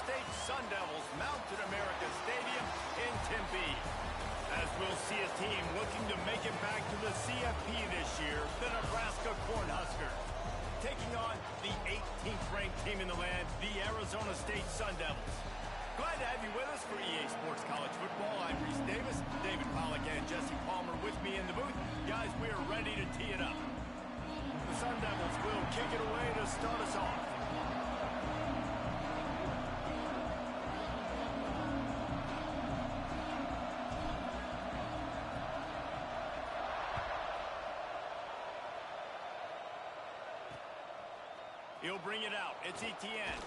State Sun Devils mount at America Stadium in Tempe. As we'll see a team looking to make it back to the CFP this year, the Nebraska Cornhuskers. Taking on the 18th ranked team in the land, the Arizona State Sun Devils. Glad to have you with us for EA Sports College Football. I'm Reese Davis, David Pollack and Jesse Palmer with me in the booth. Guys, we are ready to tee it up. The Sun Devils will kick it away to start us off. He'll bring it out. It's Etienne.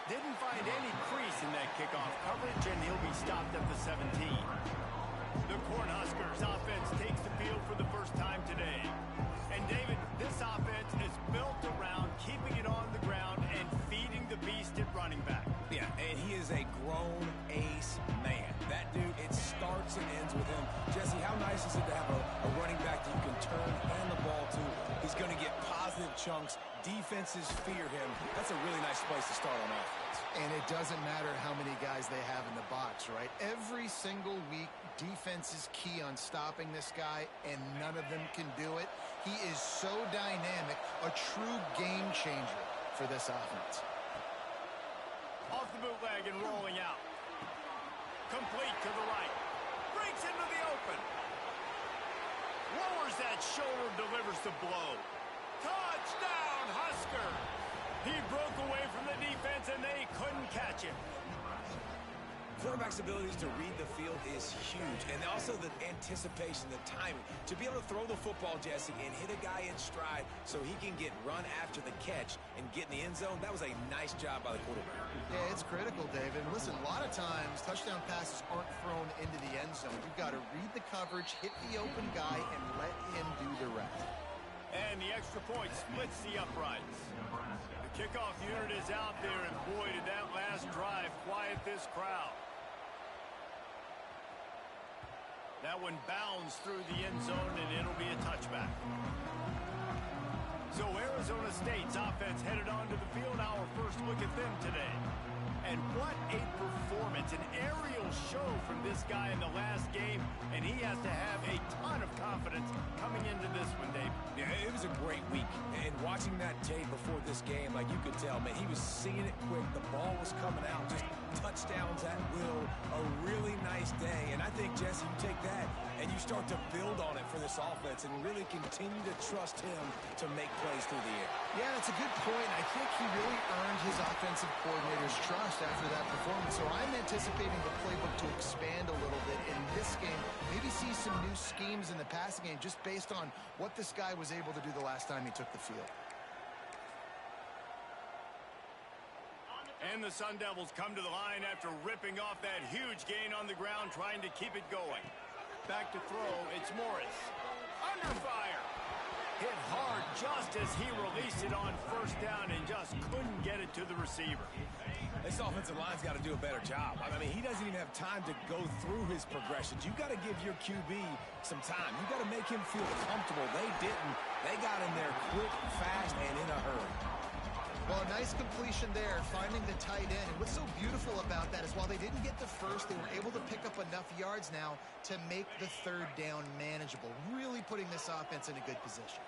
Didn't find any crease in that kickoff coverage, and he'll be stopped at the 17. The Cornhuskers offense takes the field for the first time today. And David, this offense is built around keeping it on the ground and feeding the beast at running back. Yeah, and he is a grown ace man. That dude, it starts and ends with him. Jesse, how nice is it to have a running back that you can turn and hand the ball to? He's going to get positive chunks. Defenses fear him. That's a really nice place to start on offense. And it doesn't matter how many guys they have in the box, right? Every single week, defense is key on stopping this guy, and none of them can do it. He is so dynamic, a true game changer for this offense. Off the bootleg and rolling out. Complete to the right. Breaks into the open. Lowers that shoulder, delivers the blow. Touchdown, Husker! He broke away from the defense, and they couldn't catch him. Quarterback's abilities to read the field is huge, and also the anticipation, the timing. To be able to throw the football, Jesse, and hit a guy in stride so he can get run after the catch and get in the end zone, that was a nice job by the quarterback. Yeah, it's critical, David. Listen, a lot of times, touchdown passes aren't thrown into the end zone. You've got to read the coverage, hit the open guy, and let him do the rest. And the extra point splits the uprights. The kickoff unit is out there, and boy, did that last drive quiet this crowd. That one bounds through the end zone, and it'll be a touchback. So Arizona State's offense headed onto the field. Our first look at them today. And what a performance, an aerial show from this guy in the last game, and he has to have a ton of confidence coming into this one, Dave. Yeah, it was a great week, and watching that tape before this game, like you could tell, man, he was seeing it quick. The ball was coming out, just touchdowns at will. A really nice day, and I think, Jesse, you take that and you start to build on it for this offense and really continue to trust him to make plays through the air. Yeah, that's a good point. I think he really earned his offensive coordinator's trust after that performance. So I'm anticipating the playbook to expand a little bit in this game. Maybe see some new schemes in the passing game just based on what this guy was able to do the last time he took the field. And the Sun Devils come to the line after ripping off that huge gain on the ground, trying to keep it going. Back to throw, it's Morris. Under fire. Hit hard just as he released it on first down and just couldn't get it to the receiver. This offensive line's got to do a better job. I mean, he doesn't even have time to go through his progressions. You got to give your QB some time. You got to make him feel comfortable. They didn't. They got in there quick, fast, and in a hurry. Well, a nice completion there, finding the tight end. And what's so beautiful about that is while they didn't get the first, they were able to pick up enough yards now to make the third down manageable, really putting this offense in a good position.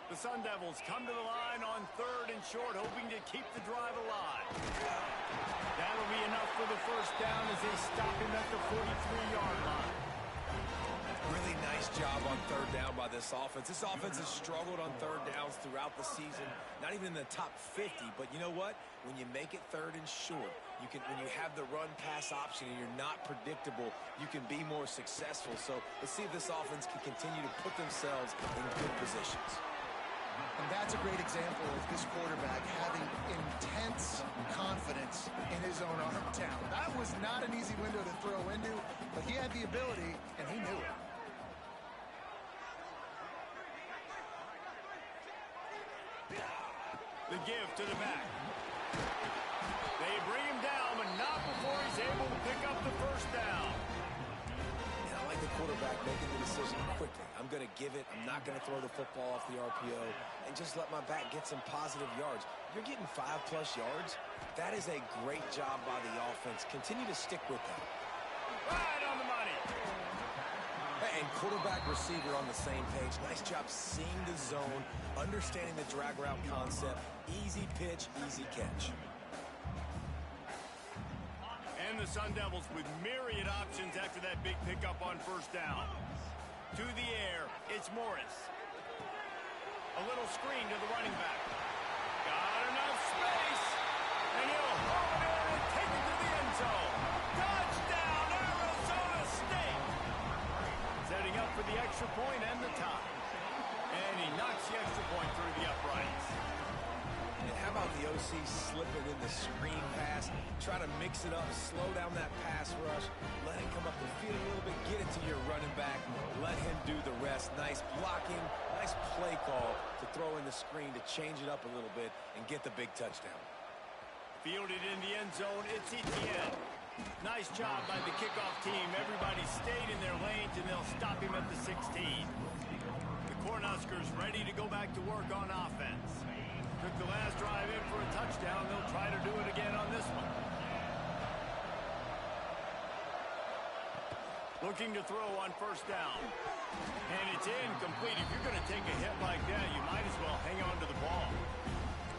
The Sun Devils come to the line on third and short, hoping to keep the drive alive. That'll be enough for the first down as they stop him at the 43-yard line. Really nice job on third down by this offense. This offense has struggled on third downs throughout the season. Not even in the top 50, but you know what? When you make it third and short, when you have the run-pass option and you're not predictable, you can be more successful. So let's see if this offense can continue to put themselves in good positions. And that's a great example of this quarterback having intense confidence in his own arm talent. That was not an easy window to throw into, but he had the ability, and he knew it. The give to the back. They bring him down, but not before he's able to pick up the first down. Yeah, I like the quarterback making the decision quickly. I'm going to give it. I'm not going to throw the football off the RPO and just let my back get some positive yards. You're getting 5+ yards. That is a great job by the offense. Continue to stick with that. Right on the money. And quarterback, receiver on the same page. Nice job seeing the zone, understanding the drag route concept. Easy pitch, easy catch. And the Sun Devils with myriad options after that big pickup on first down. To the air, it's Morris. A little screen to the running back. Got enough space. And he'll haul it in and take it to the end zone. Touchdown, Arizona State. Setting up for the extra point and the tie. And he knocks the extra point through the uprights. And how about the OC slipping in the screen pass? Try to mix it up, slow down that pass rush, let it come up the field a little bit, get it to your running back, let him do the rest. Nice blocking, nice play call to throw in the screen to change it up a little bit and get the big touchdown. Fielded in the end zone, it's Etienne. Nice job by the kickoff team. Everybody stayed in their lanes, and they'll stop him at the 16. The Cornhuskers ready to go back to work on offense. Took the last drive in for a touchdown. They'll try to do it again on this one. Looking to throw on first down. And it's incomplete. If you're going to take a hit like that, you might as well hang on to the ball.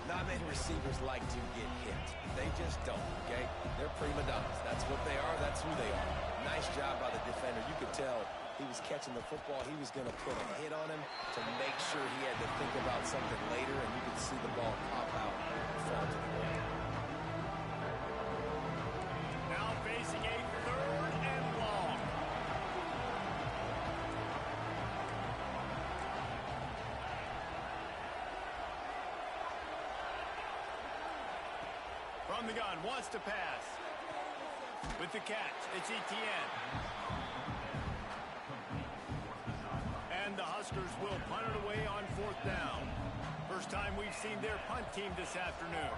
Not many receivers like to get hit. They just don't, okay? They're prima donnas. That's what they are. That's who they are. Nice job by the defender. You could tell he was catching the football. He was going to put a hit on him to make sure he had to think about something later, and you could see the ball pop out and fall to the ground. Now facing a 3rd and long. From the gun, wants to pass. With the catch, it's Etienne. And the Huskers will punt it away on 4th down. First time we've seen their punt team this afternoon.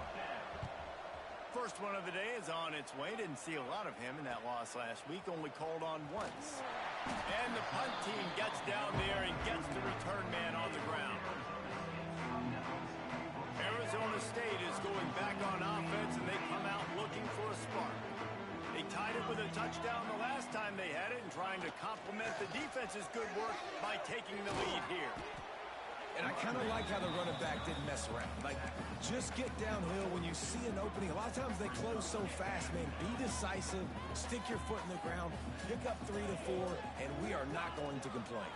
First one of the day is on its way. Didn't see a lot of him in that loss last week. Only called on once. And the punt team gets down there and gets the return man on the ground. Arizona State is going back on offense, and they come out looking for a spark. They tied it with a touchdown the last time they had it and trying to complement the defense's good work by taking the lead here. And I kind of like how the running back didn't mess around. Like, just get downhill when you see an opening. A lot of times they close so fast, man. Be decisive, stick your foot in the ground, pick up 3 to 4, and we are not going to complain.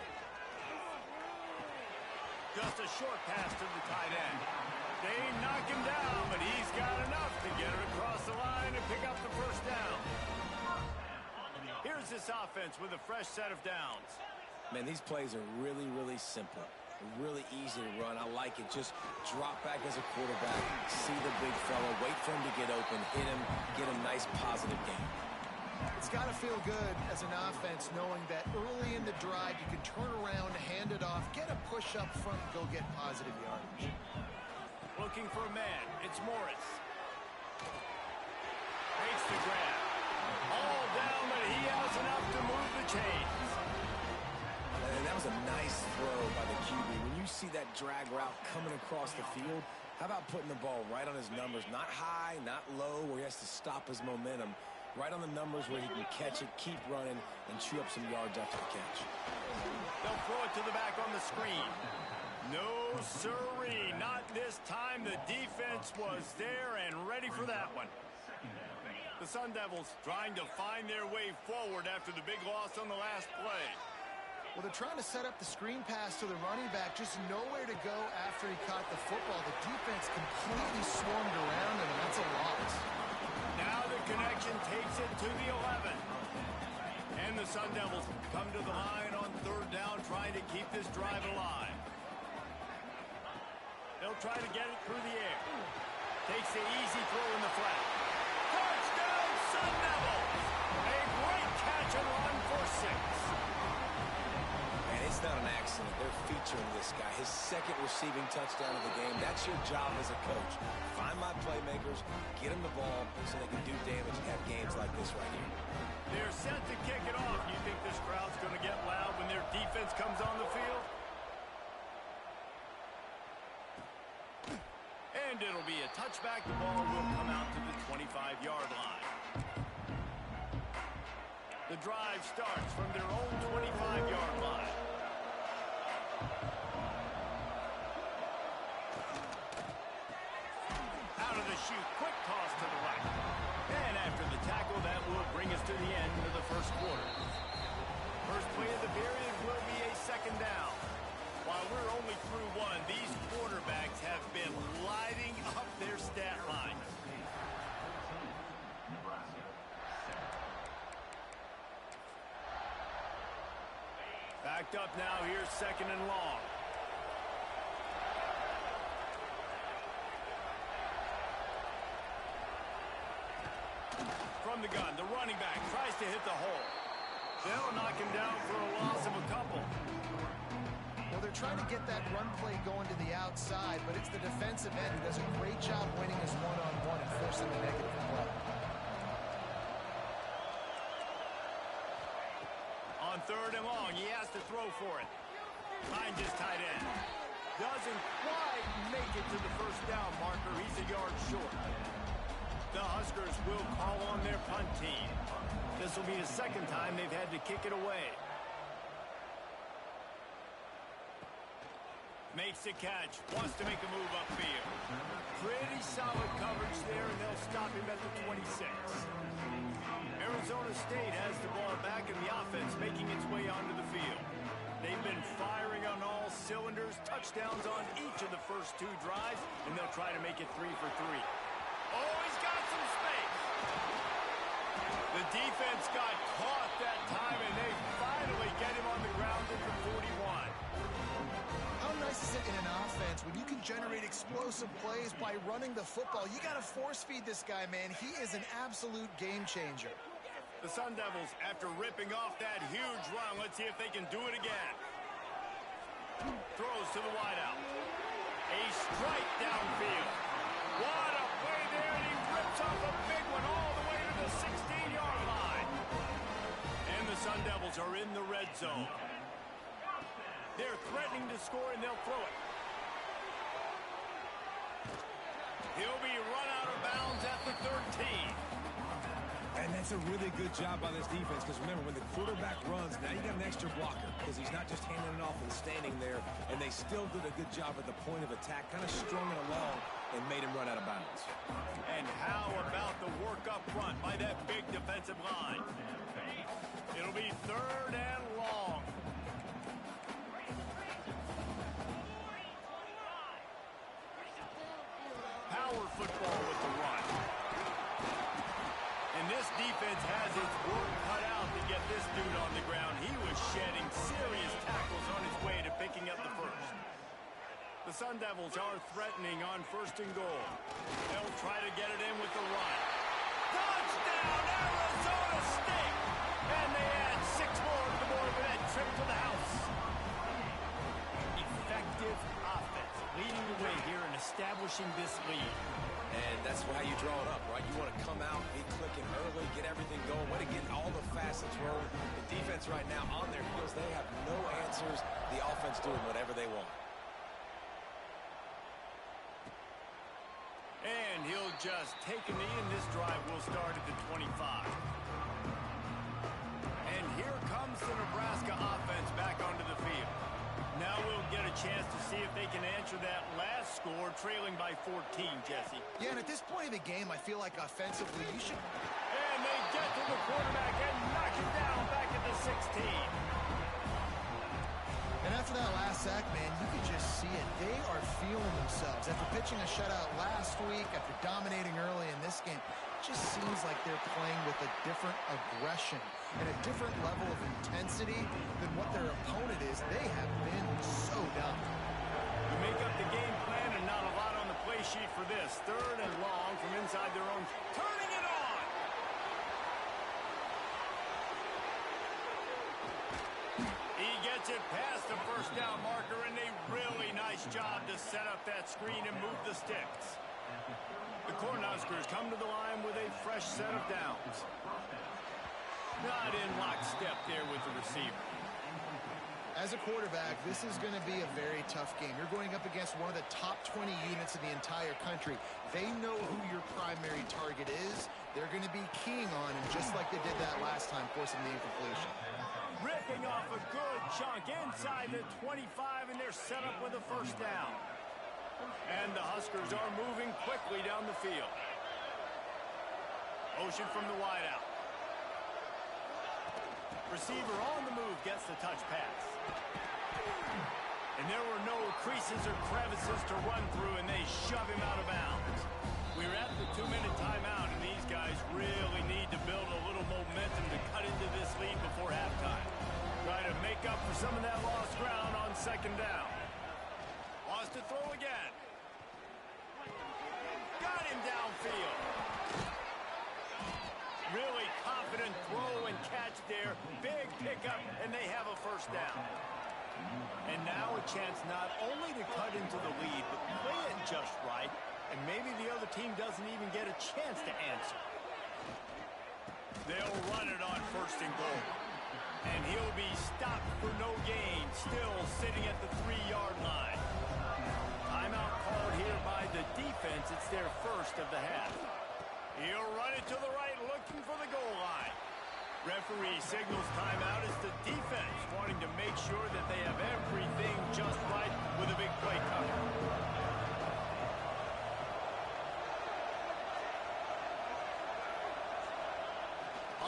Just a short pass to the tight end. They knock him down, but he's got enough to get it across the line and pick up the first down. Here's this offense with a fresh set of downs. Man, these plays are really, really simple. Really easy to run. I like it. Just drop back as a quarterback, see the big fella, wait for him to get open, hit him, get a nice positive game. It's got to feel good as an offense knowing that early in the drive you can turn around, hand it off, get a push up front, and go get positive yardage. Looking for a man. It's Morris. Makes the grab. All down, but he has enough to move the chains. And that was a nice throw by the QB. When you see that drag route coming across the field, how about putting the ball right on his numbers? Not high, not low, where he has to stop his momentum. Right on the numbers where he can catch it, keep running, and chew up some yards after the catch. They'll throw it to the back on the screen. No, sirree, not this time. The defense was there and ready for that one. The Sun Devils trying to find their way forward after the big loss on the last play. Well, they're trying to set up the screen pass to the running back, just nowhere to go after he caught the football. The defense completely swarmed around him, and that's a loss. Now the connection takes it to the 11. And the Sun Devils come to the line on 3rd down, trying to keep this drive alive. They'll try to get it through the air. Takes the easy throw in the flat. Touchdown, Sun Devils! A great catch and run for 6. And it's not an accident. They're featuring this guy. His 2nd receiving touchdown of the game. That's your job as a coach. Find my playmakers, get them the ball so they can do damage and have games like this right here. They're set to kick it off. You think this crowd's going to get loud when their defense comes on the field? And it'll be a touchback. The ball will come out to the 25-yard line. The drive starts from their own 25-yard line. Out of the chute, quick toss to the right. And after the tackle, that will bring us to the end of the first quarter. First play of the period will be a second down. While we're only through one, these quarterbacks have been lighting up their stat line. Backed up now, here's second and long. From the gun, the running back tries to hit the hole. They'll knock him down for a loss of a couple. Well, they're trying to get that run play going to the outside, but it's the defensive end who does a great job winning his one-on-one and forcing the negative play. On third and long, he has to throw for it. Behind his tight end. Doesn't quite make it to the first down marker. He's a yard short. The Huskers will call on their punt team. This will be the second time they've had to kick it away. Makes the catch. Wants to make a move upfield. Pretty solid coverage there, and they'll stop him at the 26. Arizona State has the ball back, and the offense making its way onto the field. They've been firing on all cylinders. Touchdowns on each of the first two drives, and they'll try to make it 3 for 3. Oh, he's got some space. The defense got caught that time, and they finally get him on the ground at the 41. How nice is it in an offense when you can generate explosive plays by running the football? You got to force feed this guy, man. He is an absolute game changer. The Sun Devils, after ripping off that huge run, let's see if they can do it again. Throws to the wideout. A strike downfield. What a play there, and he rips off a big one all the way to the 16-yard line. And the Sun Devils are in the red zone. They're threatening to score, and they'll throw it. He'll be run out of bounds at the 13. And that's a really good job by this defense, because remember, when the quarterback runs, now you got an extra blocker, because he's not just handing it off and standing there, and they still did a good job at the point of attack, kind of strung it along and made him run out of bounds. And how about the work up front by that big defensive line? It'll be third and long. Power football with the run. And this defense has its work cut out to get this dude on the ground. He was shedding serious tackles on his way to picking up the first. The Sun Devils are threatening on first and goal. They'll try to get it in with the run. Touchdown, Arizona State! And they add 6 more to the board with that trip to the house. Effective offense leading the way here and establishing this lead. And that's why you draw it up, right? You want to come out, be clicking early, get everything going, way to get all the facets rolling. The defense right now on their heels, they have no answers. The offense doing whatever they want. And he'll just take a knee, and this drive will start at the 25. And here comes the Nebraska offense back onto the field. Now we'll get a chance to see if they can answer that last score, trailing by 14, Jesse. Yeah, and at this point of the game, I feel like offensively, you should... And they get to the quarterback and knock him down back at the 16. And after that last sack, man, you can just see it. They are feeling themselves. After pitching a shutout last week, after dominating early in this game, it just seems like they're playing with a different aggression and a different level of intensity than what their opponent is. They have been so dumb. You make up the game plan and not a lot on the play sheet for this. Third and long from inside their own. Turning it on! He gets it past the first down marker, and a really nice job to set up that screen and move the sticks. The Cornhuskers come to the line with a fresh set of downs. Not in lockstep there with the receiver. As a quarterback, this is going to be a very tough game. You're going up against one of the top 20 units in the entire country. They know who your primary target is. They're going to be keying on him, just like they did that last time, forcing the incompletion. Ripping off a good chunk inside the 25, and they're set up with a first down. And the Huskers are moving quickly down the field. Motion from the wideout. Receiver on the move gets the touch pass. And there were no creases or crevices to run through, and they shove him out of bounds. We're at the 2-minute timeout, and these guys really need to build a little momentum to cut into this lead before halftime. Try to make up for some of that lost ground on second down. Wants to throw again. Got him downfield. Really confident throw and catch there. Big pickup, and they have a first down. And now a chance not only to cut into the lead, but play it just right, and maybe the other team doesn't even get a chance to answer. They'll run it on first and goal. And he'll be stopped for no gain, still sitting at the 3-yard line. Timeout called here by the defense. It's their first of the half. He'll run it to the right, looking for the goal line. Referee signals timeout as the defense wanting to make sure that they have everything just right with a big play coming.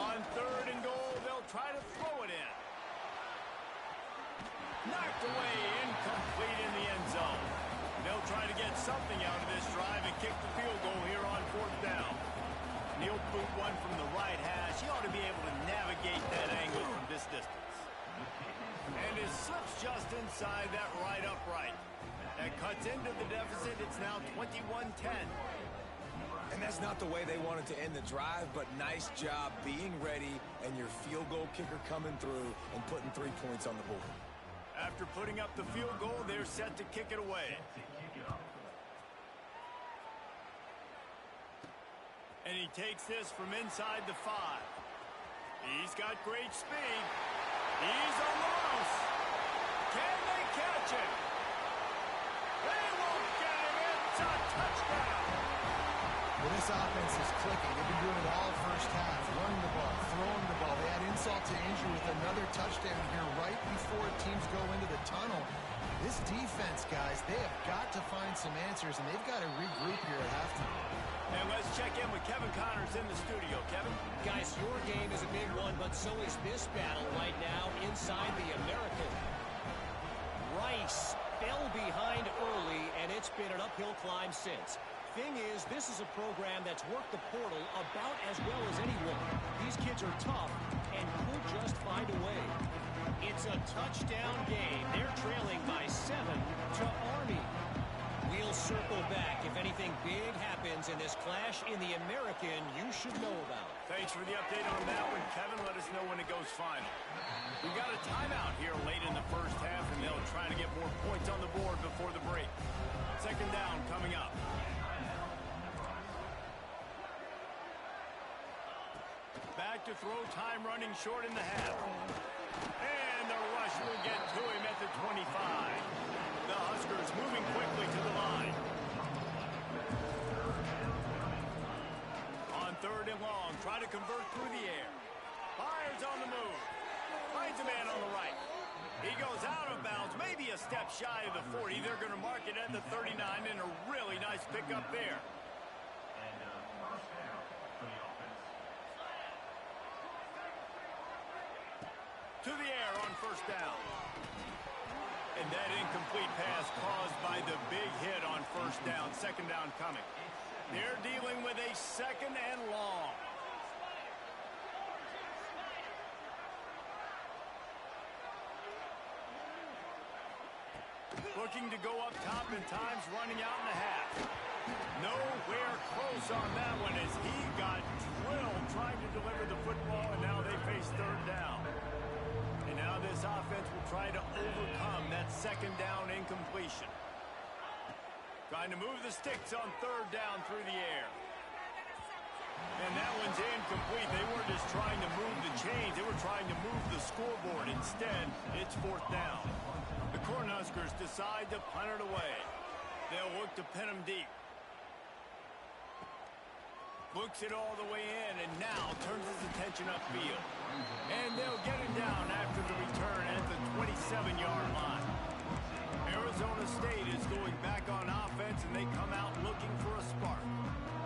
On third and goal, they'll try to throw it in. Knocked away, incomplete in the end zone. They'll try to get something out of this drive and kick the field goal here on fourth down. He'll boot one from the right hash. He ought to be able to navigate that angle from this distance. And it slips just inside that right upright. That cuts into the deficit. It's now 21-10. And that's not the way they wanted to end the drive, but nice job being ready and your field goal kicker coming through and putting 3 points on the board. After putting up the field goal, they're set to kick it away. And he takes this from inside the 5. He's got great speed. He's on the loose. Can they catch him? They won't get him. It's a touchdown. Well, this offense is clicking. They've been doing it all first half. Running the ball, throwing the ball. They had insult to injury with another touchdown here right before teams go into the tunnel. This defense, guys, they have got to find some answers, and they've got to regroup here at halftime. And let's check in with Kevin Connors in the studio. Kevin? Guys, your game is a big one, but so is this battle right now inside the American. Rice fell behind early, and it's been an uphill climb since. Thing is, this is a program that's worked the portal about as well as anyone. These kids are tough and could just find a way. It's a touchdown game. They're trailing by 7 to Army. We'll circle back if anything big happens in this clash in the American you should know about. Thanks for the update on that one, Kevin. Let us know when it goes final. We've got a timeout here late in the first half, and they'll try to get more points on the board before the break. Second down coming up. Back to throw, time running short in the half. And the rush will get to him at the 25. The Huskers moving quickly to the line. On third and long, try to convert through the air. Fires on the move. Finds a man on the right. He goes out of bounds, maybe a step shy of the 40. They're going to mark it at the 39, and a really nice pickup there. To the air on first down. And that incomplete pass caused by the big hit on first down. Second down coming. They're dealing with a second and long. Looking to go up top and times running out in the half. Nowhere close on that one as he got drilled trying to deliver the football, and now they face third down. And now this offense will try to overcome that second down incompletion. Trying to move the sticks on third down through the air. And that one's incomplete. They were just trying to move the chains trying to move the scoreboard. Instead, it's fourth down. The Cornhuskers decide to punt it away. They'll look to pin them deep. Looks it all the way in, and now turns his attention upfield. And they'll get it down after the return at the 27-yard line. Arizona State is going back on offense, and they come out looking for a spark.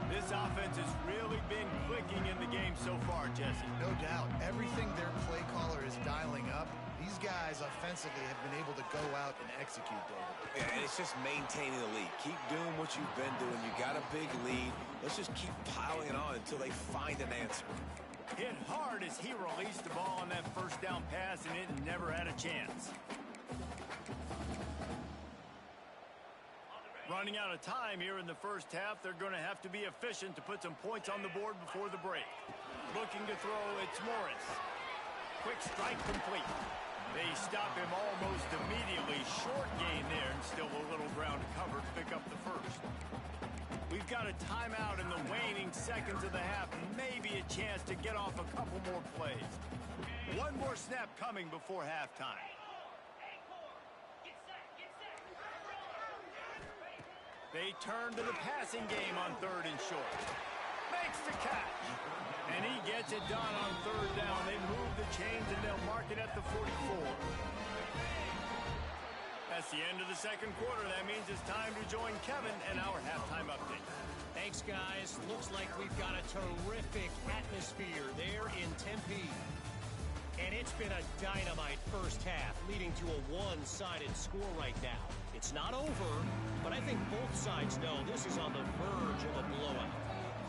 This offense has really been clicking in the game so far, Jesse. No doubt. Everything their play caller is dialing up, these guys offensively have been able to go out and execute, David. Yeah, and it's just maintaining the lead. Keep doing what you've been doing. You got a big lead. Let's just keep piling it on until they find an answer. Hit hard as he released the ball on that first down pass, and it never had a chance. Running out of time here in the first half, they're going to have to be efficient to put some points on the board before the break. Looking to throw, it's Morris. Quick strike complete. They stop him almost immediately. Short gain there, and still a little ground to cover to pick up the first. We've got a timeout in the waning seconds of the half. Maybe a chance to get off a couple more plays. One more snap coming before halftime. They turn to the passing game on third and short. Makes the catch. And he gets it done on third down. They move the chains, and they'll mark it at the 44. That's the end of the second quarter. That means it's time to join Kevin and our halftime update. Thanks, guys. Looks like we've got a terrific atmosphere there in Tempe. And it's been a dynamite first half, leading to a one-sided score right now. It's not over, but I think both sides know this is on the verge of a blowout.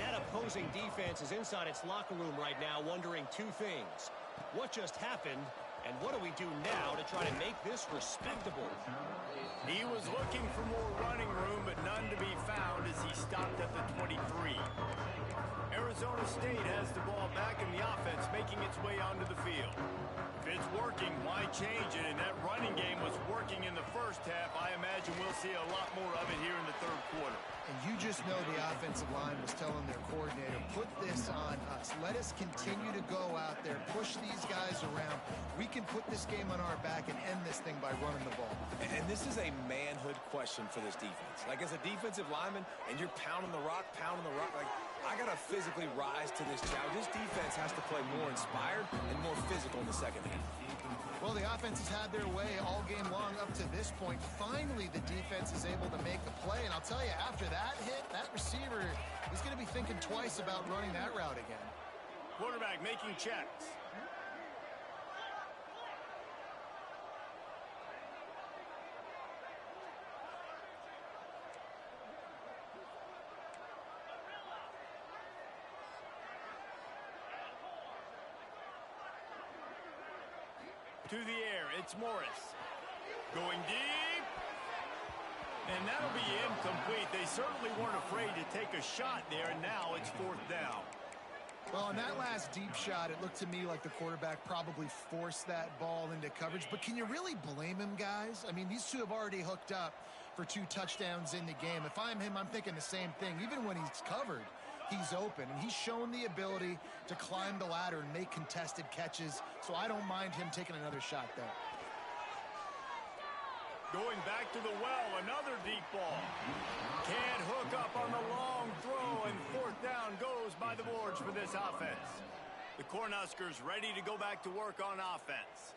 That opposing defense is inside its locker room right now wondering two things. What just happened, and what do we do now to try to make this respectable? He was looking for more running room, but none to be found as he stopped at the 23. Arizona State has the ball back in the offense, making its way onto the field. If it's working, why change it? And that running game was working in the first half. I imagine we'll see a lot more of it here in the third quarter. And you just know the offensive line was telling their coordinator, put this on us. Let us continue to go out there, push these guys around. We can put this game on our back and end this thing by running the ball. And this is a manhood question for this defense. Like, as a defensive lineman, and you're pounding the rock, like, I got to physically rise to this challenge. This defense has to play more inspired and more physical in the second half. Well, the offense has had their way all game long up to this point. Finally, the defense is able to make a play. And I'll tell you, after that hit, that receiver is going to be thinking twice about running that route again. Quarterback making checks. To the air, it's Morris. Going deep. And that'll be incomplete. They certainly weren't afraid to take a shot there, and now it's fourth down. Well, on that last deep shot, it looked to me like the quarterback probably forced that ball into coverage. But can you really blame him, guys? I mean, these two have already hooked up for 2 touchdowns in the game. If I'm him, I'm thinking the same thing. Even when he's covered, he's open. And he's shown the ability to climb the ladder and make contested catches. So I don't mind him taking another shot there. Going back to the well, another deep ball. Can't hook up on the long throw, and fourth down goes by the boards for this offense. The Cornhuskers ready to go back to work on offense.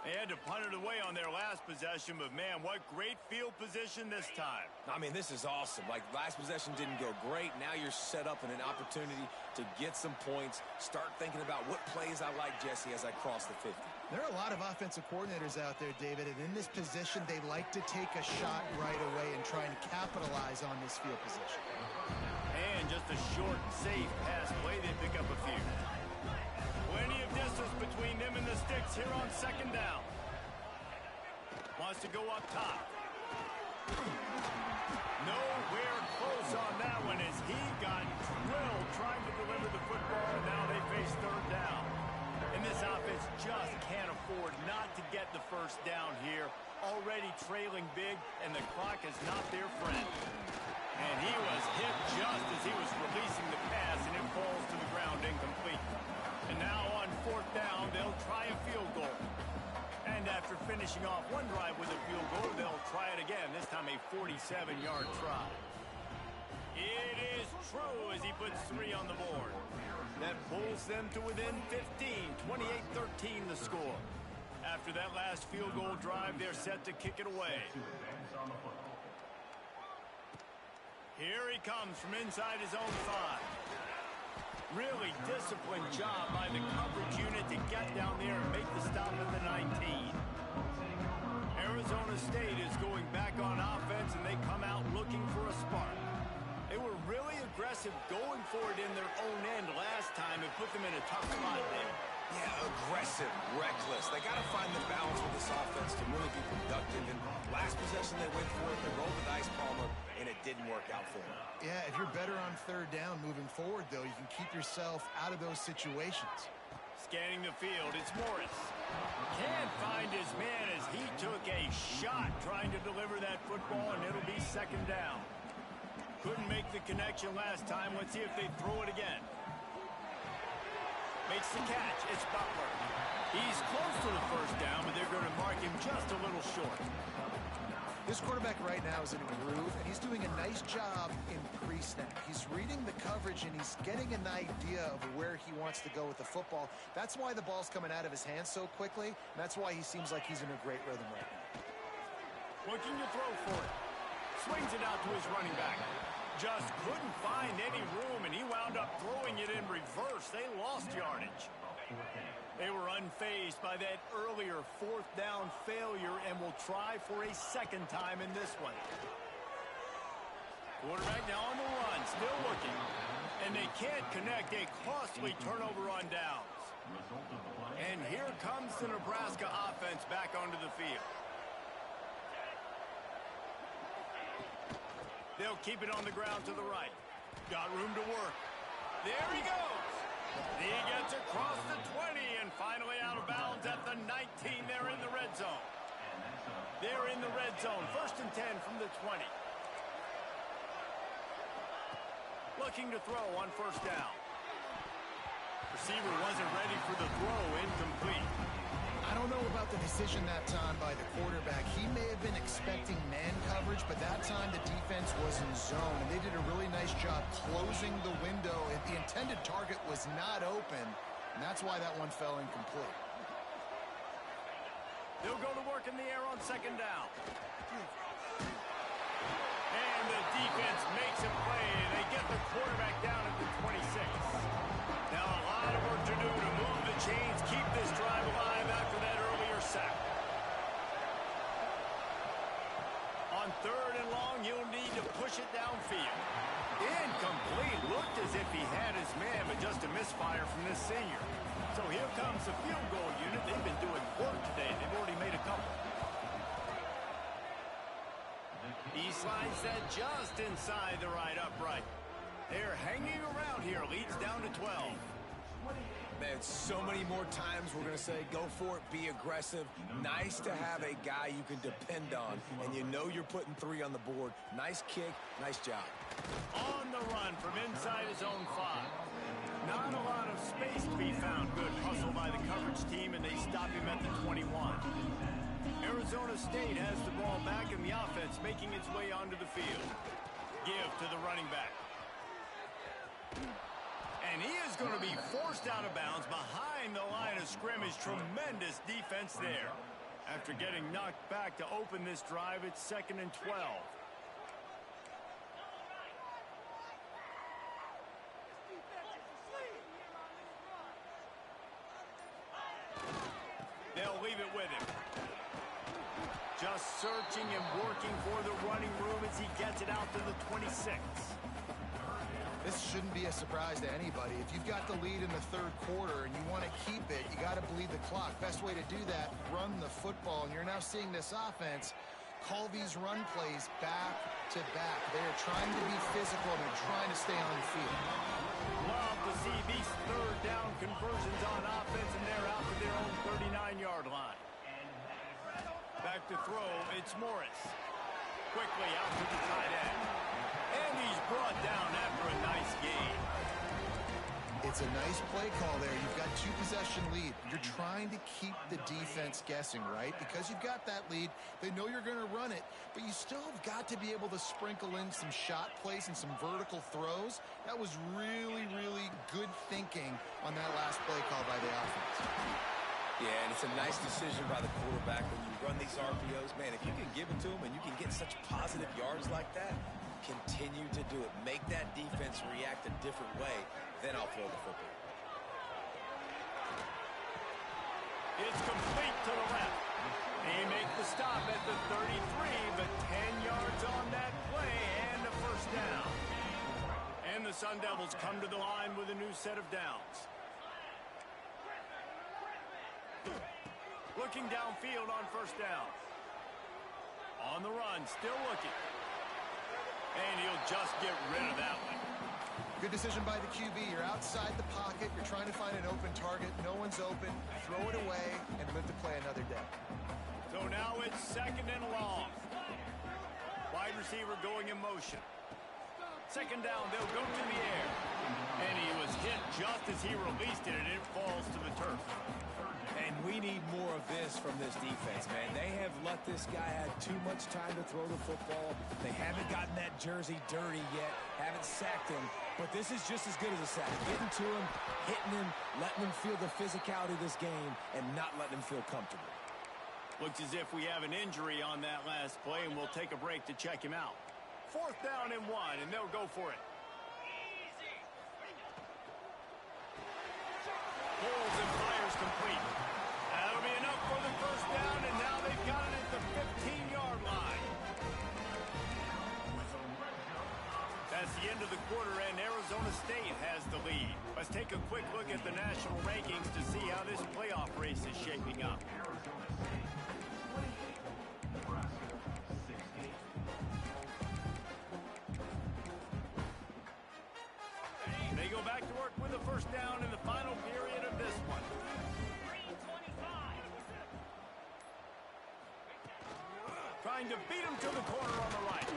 They had to punt it away on their last possession, but man, what great field position this time. I mean, this is awesome. Like, last possession didn't go great. Now you're set up in an opportunity to get some points. Start thinking about what plays I like, Jesse, as I cross the 50. There are a lot of offensive coordinators out there, David, and in this position, they like to take a shot right away and try and capitalize on this field position. And just a short, safe pass play, they pick up a few. Plenty of distance between them and the sticks here on second down. Wants to go up top. Nowhere close on that one as he got drilled trying to deliver the football, and now they face third down. And this offense just can't afford not to get the first down here. Already trailing big, and the clock is not their friend. And he was hit just as he was releasing the pass, and it falls to the ground incomplete. And now on fourth down, they'll field goal. And after finishing off one drive with a field goal, they'll try it again, this time a 47-yard try. It is true as he puts 3 on the board. That pulls them to within 15, 28-13 the score. After that last field goal drive, they're set to kick it away. Here he comes from inside his own 5. Really disciplined job by the coverage unit to get down there and make the stop at the 19. Arizona State is going back on offense, and they come out looking for a spark. They were really aggressive going for it in their own end last time. It put them in a tough spot there. Yeah, aggressive, reckless. They got to find the balance with this offense to really be productive. And last possession they went for it, they rolled the dice, Palmer, and it didn't work out for them. Yeah, if you're better on third down moving forward, though, you can keep yourself out of those situations. Scanning the field, it's Morris. Can't find his man as he took a shot trying to deliver that football, and it'll be second down. Couldn't make the connection last time. Let's see if they throw it again. Makes the catch. It's Butler. He's close to the first down, but they're going to mark him just a little short. This quarterback right now is in a groove, and he's doing a nice job in pre-snap. He's reading the coverage, and he's getting an idea of where he wants to go with the football. That's why the ball's coming out of his hands so quickly, and that's why he seems like he's in a great rhythm right now. Looking to throw for it. Swings it out to his running back. Just couldn't find any room, and he wound up throwing it in reverse. They lost yardage. They were unfazed by that earlier fourth down failure and will try for a second time in this one. Quarterback now on the run, still looking. And they can't connect, a costly turnover on downs. And here comes the Nebraska offense back onto the field. They'll keep it on the ground to the right. Got room to work. There he goes. He gets across the 20 and finally out of bounds at the 19. They're in the red zone. They're in the red zone. 1st and 10 from the 20. Looking to throw on 1st down. Receiver wasn't ready for the throw. Incomplete. I don't know about the decision that time by the quarterback. He may have been expecting man coverage, but that time the defense was in zone, and they did a really nice job closing the window. The intended target was not open, and that's why that one fell incomplete. They'll go to work in the air on 2nd down. And the defense makes a play, and they get the quarterback down at the 26. Now a lot of work to do to move the chains, keep this drive alive after that earlier sack. On 3rd and long, he'll need to push it downfield. Incomplete. Looked as if he had his man, but just a misfire from this senior. So here comes the field goal unit. They've been doing work today. They've already made a couple. He slides that just inside the right upright. They're hanging around here. Leads down to 12. Man, so many more times we're going to say, go for it, be aggressive. Nice to have a guy you can depend on, and you know you're putting 3 on the board. Nice kick, nice job. On the run from inside his own 5. Not a lot of space to be found. Good hustle by the coverage team, and they stop him at the 21. Arizona State has the ball back, and the offense making its way onto the field. Give to the running back. And he is going to be forced out of bounds behind the line of scrimmage. Tremendous defense there. After getting knocked back to open this drive, it's 2nd and 12. They'll leave it with him. Just searching and working for the running room as he gets it out to the 26. This shouldn't be a surprise to anybody. If you've got the lead in the 3rd quarter and you want to keep it, you got to bleed the clock. Best way to do that, run the football. And you're now seeing this offense call these run plays back to back. They are trying to be physical. They're trying to stay on the field. Love to see these 3rd down conversions on offense, and they're out to their own 39-yard line. Back to throw, it's Morris. Quickly out to the tight end. And he's brought down after a nice gain. It's a nice play call there. You've got 2-possession lead. You're trying to keep the defense guessing, right? Because you've got that lead, they know you're going to run it, but you still have got to be able to sprinkle in some shot plays and some vertical throws. That was really, really good thinking on that last play call by the offense. Yeah, and it's a nice decision by the quarterback when you run these RPOs. Man, if you can give it to him and you can get such positive yards like that, continue to do it. Make that defense react a different way. Then I'll throw the football. It's complete to the left. They make the stop at the 33, but 10 yards on that play and a first down. And the Sun Devils come to the line with a new set of downs. Looking downfield on first down. On the run, still looking. And he'll just get rid of that one. Good decision by the QB. You're outside the pocket. You're trying to find an open target. No one's open. Throw it away and live to play another day. So now it's second and long. Wide receiver going in motion. Second down, they'll go to the air. And he was hit just as he released it, and it falls to the turf. And we need more of this from this defense, man. They have let this guy have too much time to throw the football. They haven't gotten that jersey dirty yet, haven't sacked him. But this is just as good as a sack. Getting to him, hitting him, letting him feel the physicality of this game, and not letting him feel comfortable. Looks as if we have an injury on that last play, and we'll take a break to check him out. Fourth down and 1, and they'll go for it. Pulls and fires complete. That'll be enough for the first down, and now they've got it at the 15-yard line. That's the end of the quarter, and Arizona State has the lead. Let's take a quick look at the national rankings to see how this playoff race is shaping up. They go back to work with the first down in the final period of this one. Trying to beat him to the corner on the right.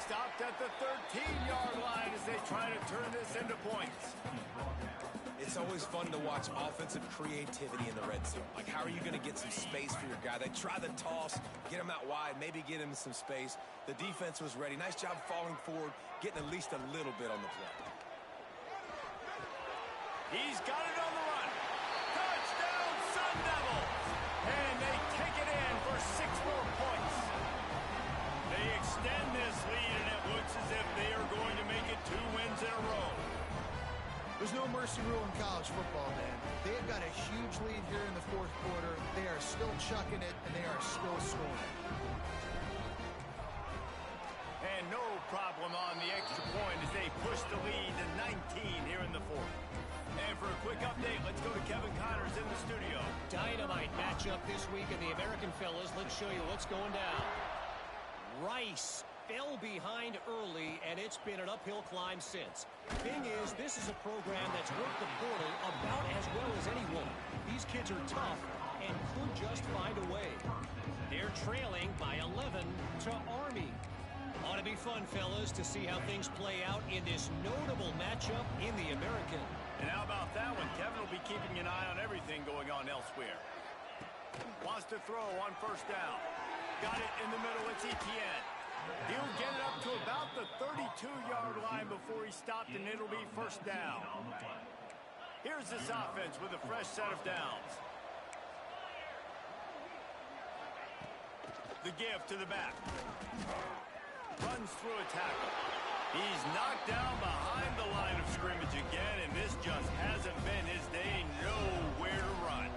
Stopped at the 13-yard line as they try to turn this into points. It's always fun to watch offensive creativity in the red zone. Like, how are you going to get some space for your guy? They try the toss, get him out wide, maybe get him some space. The defense was ready. Nice job falling forward, getting at least a little bit on the play. He's got it on the run. Touchdown, Sun Devils! And they take it in for 6 more points. They extend this lead, and it looks as if they are going to make it 2 wins in a row. There's no mercy rule in college football, man. They've got a huge lead here in the fourth quarter. They are still chucking it, and they are still scoring. And no problem on the extra point as they push the lead to 19 here in the fourth. And for a quick update, let's go to Kevin Connors in the studio. Dynamite matchup this week in the American fellas. Let's show you what's going down. Rice fell behind early, and it's been an uphill climb since. Thing is, this is a program that's worked the portal about as well as anyone. These kids are tough and could just find a way. They're trailing by 11 to Army. Ought to be fun, fellas, to see how things play out in this notable matchup in the American. And how about that one? Kevin will be keeping an eye on everything going on elsewhere. Wants to throw on first down. Got it in the middle. It's Etienne. He'll get it up to about the 32-yard line before he stopped, and it'll be first down. Here's this offense with a fresh set of downs. The give to the back. Runs through a tackle. He's knocked down behind the line of scrimmage again, and this just hasn't been his day. Nowhere to run.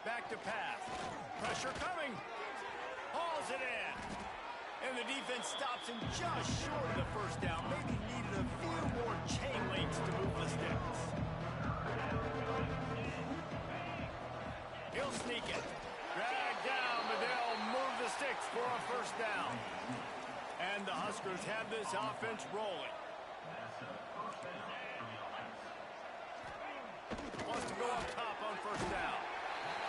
Back to pass. Pressure coming. Hauls it in. And the defense stops him just short of the first down. Maybe needed a few more chain links to move the sticks. He'll sneak it. Drag down, but they'll move the sticks for a first down. And the Huskers have this offense rolling. Wants to go up top on first down.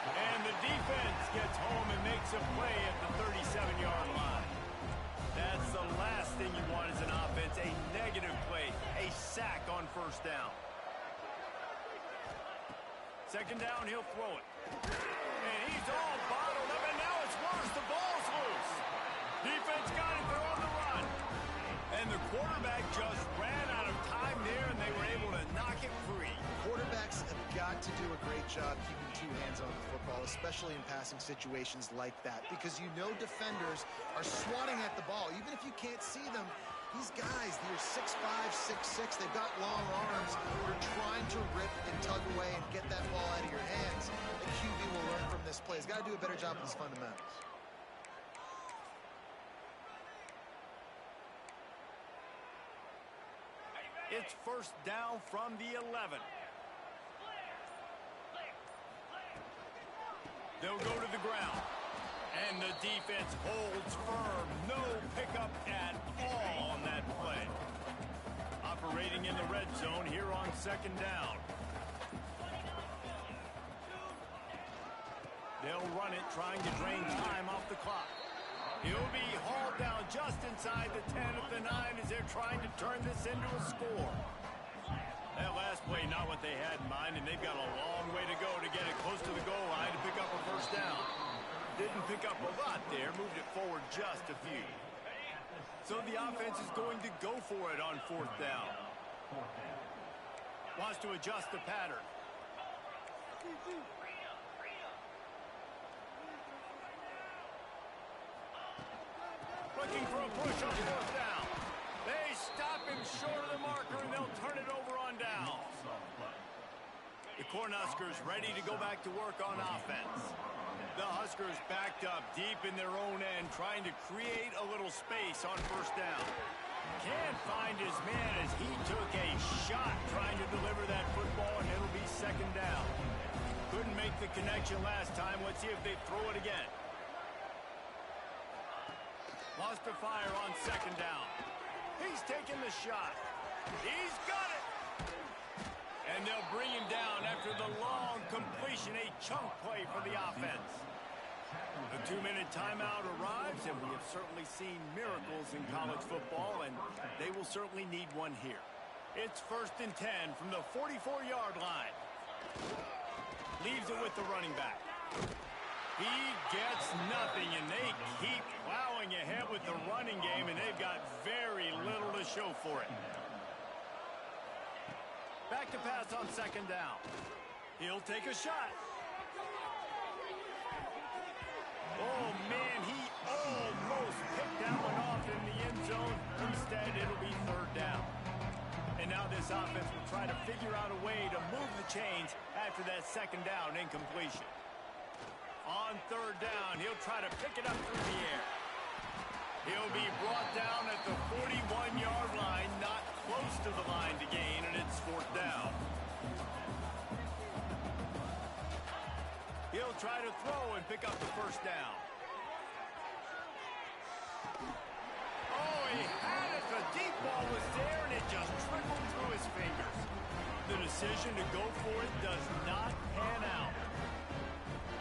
And the defense gets home and makes a play at the 37-yard line. That's the last thing you want as an offense, a negative play, a sack on first down. Second down, he'll throw it. And he's all bottled up, and now it's worse. The ball's loose. Defense got it. They're on the run. And the quarterback just ran out of time there, and they were able to knock it free. Quarterbacks have got to do a great job keeping two hands on the football, especially in passing situations like that, because you know defenders are swatting at the ball. Even if you can't see them, these guys, they're 6'5", 6'6", they've got long arms. They're trying to rip and tug away and get that ball out of your hands. The QB will learn from this play. He's got to do a better job with his fundamentals. It's first down from the 11. They'll go to the ground. And the defense holds firm. No pickup at all on that play. Operating in the red zone here on second down. They'll run it, trying to drain time off the clock. He'll be hauled down just inside the 10 at the 9 as they're trying to turn this into a score. That last play, not what they had in mind, and they've got a long way to go to get it close to the goal line to pick up a first down. Didn't pick up a lot there, moved it forward just a few. So the offense is going to go for it on fourth down. Wants to adjust the pattern. Looking for a push on fourth down. They stop him short of the marker, and they'll turn it over on down. The Cornhuskers ready to go back to work on offense. The Huskers backed up deep in their own end, trying to create a little space on first down. Can't find his man as he took a shot trying to deliver that football, and it'll be second down. Couldn't make the connection last time. Let's see if they throw it again. Lost to fire on second down. He's taking the shot. He's got it. And they'll bring him down after the long completion, a chunk play for the offense. The 2-minute timeout arrives, and we have certainly seen miracles in college football, and they will certainly need one here. It's first and 10 from the 44-yard line. Leaves it with the running back. He gets nothing, and they keep plowing ahead with the running game, and they've got very little to show for it. Back to pass on second down. He'll take a shot. Oh, man, he almost picked that one off in the end zone. Instead, it'll be third down. And now this offense will try to figure out a way to move the chains after that second down incompletion. On third down, he'll try to pick it up through the air. He'll be brought down at the 41-yard line, not close to the line to gain, and it's fourth down. He'll try to throw and pick up the first down. Oh, he had it. The deep ball was there, and it just trickled through his fingers. The decision to go for it does not pan out.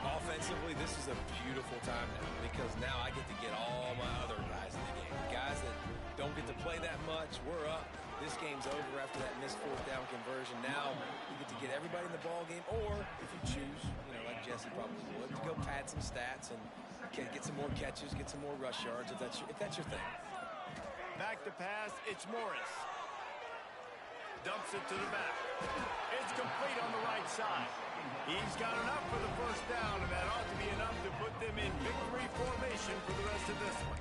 Offensively, this is a beautiful time now, because now I get to get all my other guys in the game. Guys that don't get to play that much, we're up. This game's over after that missed fourth down conversion. Now you get to get everybody in the ball game, or if you choose, like Jesse probably would, to go pad some stats and get some more catches, get some more rush yards if that's your thing. Back to pass, it's Morris. Dumps it to the back. It's complete on the right side. He's got enough for the first down, and that ought to be enough to put them in victory formation for the rest of this one.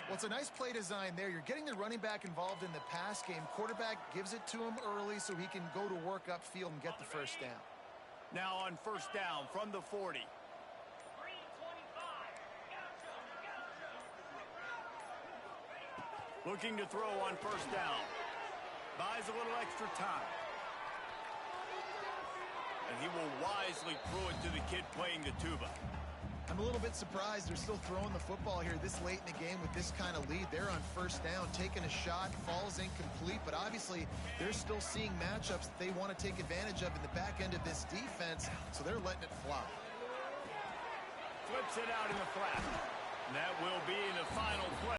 Well, it's a nice play design there. You're getting the running back involved in the pass game. Quarterback gives it to him early so he can go to work upfield and get the first down. Now on first down from the 40. Looking to throw on first down. Buys a little extra time. And he will wisely throw it to the kid playing the tuba. I'm a little bit surprised they're still throwing the football here this late in the game with this kind of lead. They're on first down, taking a shot, falls incomplete, but obviously they're still seeing matchups that they want to take advantage of in the back end of this defense, so they're letting it fly. Flips it out in the flat. And that will be the final play.